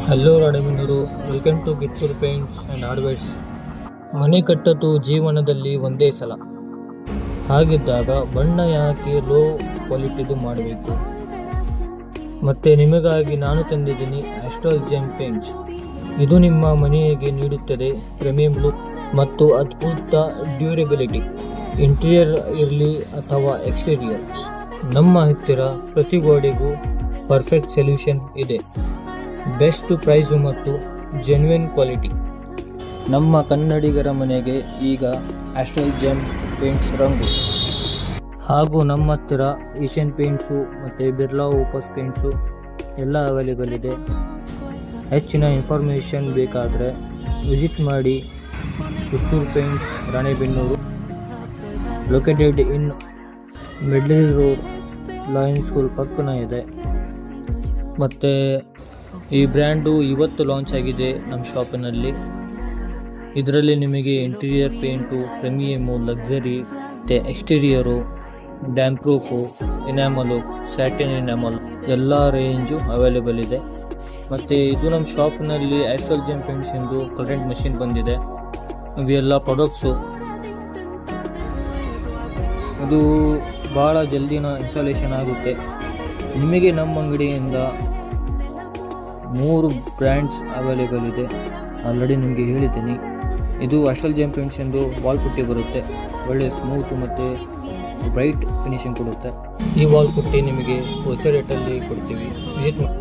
Hello Ranebennur, welcome to Kittur paints and hardwares. ಮನೆ ಕಟ್ಟೋದು ಜೀವನದಲ್ಲಿ ಒಂದೇ ಸಲ. ಹಾಗಿದ್ದಾಗ ಬಣ್ಣ ಯಾಕೆ ಲೋ ಕ್ವಾಲಿಟಿದು ಮಾಡಬೇಕು? ಮತ್ತು ನಿಮಗಾಗಿ ನಾನು ತಂದಿದ್ದೀನಿ ಆಸ್ಟ್ರಲ್ ಜೆಮ್ ಪೇಂಟ್ಸ್. ಇದು ನಿಮ್ಮ ಮನೆಗೆ ನೀಡುತ್ತದೆ ಪ್ರೀಮಿಯಂ ಲುಕ್ ಮತ್ತು ಅದ್ಭುತ ಡ್ಯೂರೆಬಿಲಿಟಿ. ಇಂಟೀರಿಯರ್ ಇರಲಿ ಅಥವಾ ಎಕ್ಸ್ಟೀರಿಯರ್, ನಮ್ಮ ಹತ್ತಿರ ಪ್ರತಿ ಗೋಡೆಗೂ ಪರ್ಫೆಕ್ಟ್ ಸೊಲ್ಯೂಷನ್ ಇದೆ. ಬೆಸ್ಟ್ ಪ್ರೈಸು ಮತ್ತು ಜೆನ್ಯೂನ್ ಕ್ವಾಲಿಟಿ. ನಮ್ಮ ಕನ್ನಡಿಗರ ಮನೆಗೆ ಈಗ ಆಸ್ಟ್ರಲ್ ಜೆಮ್ ಪೇಂಟ್ಸ್ ರಂಗು. ಹಾಗೂ ನಮ್ಮ ಹತ್ತಿರ ಏಷ್ಯನ್ ಪೇಂಟ್ಸು ಮತ್ತು ಬಿರ್ಲಾ ಓಪಸ್ ಪೇಂಟ್ಸು ಎಲ್ಲ ಅವೈಲೇಬಲ್ ಇದೆ. ಹೆಚ್ಚಿನ ಇನ್ಫಾರ್ಮೇಷನ್ ಬೇಕಾದರೆ ವಿಸಿಟ್ ಮಾಡಿ Kittur paints, Ranebennur, located in middle road, lion school ಪಕ್ಕನ ಇದೆ. ಮತ್ತು ಈ ಬ್ರ್ಯಾಂಡು ಇವತ್ತು ಲಾಂಚ್ ಆಗಿದೆ ನಮ್ಮ ಶಾಪಿನಲ್ಲಿ. ಇದರಲ್ಲಿ ನಿಮಗೆ ಇಂಟೀರಿಯರ್ ಪೇಂಟು, ಪ್ರೀಮಿಯಮು, ಲಕ್ಸರಿ ಮತ್ತು exterior, dam proof, ಎನಾಮಲು, satin enamel ಎಲ್ಲ ರೇಂಜು ಅವೈಲೇಬಲ್ ಇದೆ. ಮತ್ತು ಇದು ನಮ್ಮ ಶಾಪ್ನಲ್ಲಿ ಆಸ್ಟ್ರಲ್ ಜೆಮ್ ಪೇಂಟ್ಸ್ ಎಂದು ಕರೆಂಟ್ ಮಷಿನ್ ಬಂದಿದೆ. ಇವೆಲ್ಲ ಪ್ರಾಡಕ್ಟ್ಸು ಇದು ಭಾಳ ಜಲ್ದಿನ ಇನ್ಸ್ಟಾಲೇಷನ್ ಆಗುತ್ತೆ. ನಿಮಗೆ ನಮ್ಮ ಅಂಗಡಿಯಿಂದ 3 ಬ್ರ್ಯಾಂಡ್ಸ್ ಅವೈಲೇಬಲ್ ಇದೆ. ಆಲ್ರೆಡಿ ನಿಮಗೆ ಹೇಳಿದ್ದೀನಿ. ಇದು ಆಸ್ಟ್ರಲ್ ಜೆಮ್ ಪೇಂಟ್ಸ್ ಎಂದು ವಾಲ್ ಪುಟ್ಟಿ ಬರುತ್ತೆ. ಒಳ್ಳೆ ಸ್ಮೂತ್ ಮತ್ತು ಬ್ರೈಟ್ ಫಿನಿಶಿಂಗ್ ಕೊಡುತ್ತೆ. ಈ ವಾಲ್ ಪುಟ್ಟಿ ನಿಮಗೆ ಹೋಲ್ಸೇಲ್ ರೇಟಲ್ಲಿ ಕೊಡ್ತೀವಿ. ವಿಸಿಟ್ ಮಾಡಿ.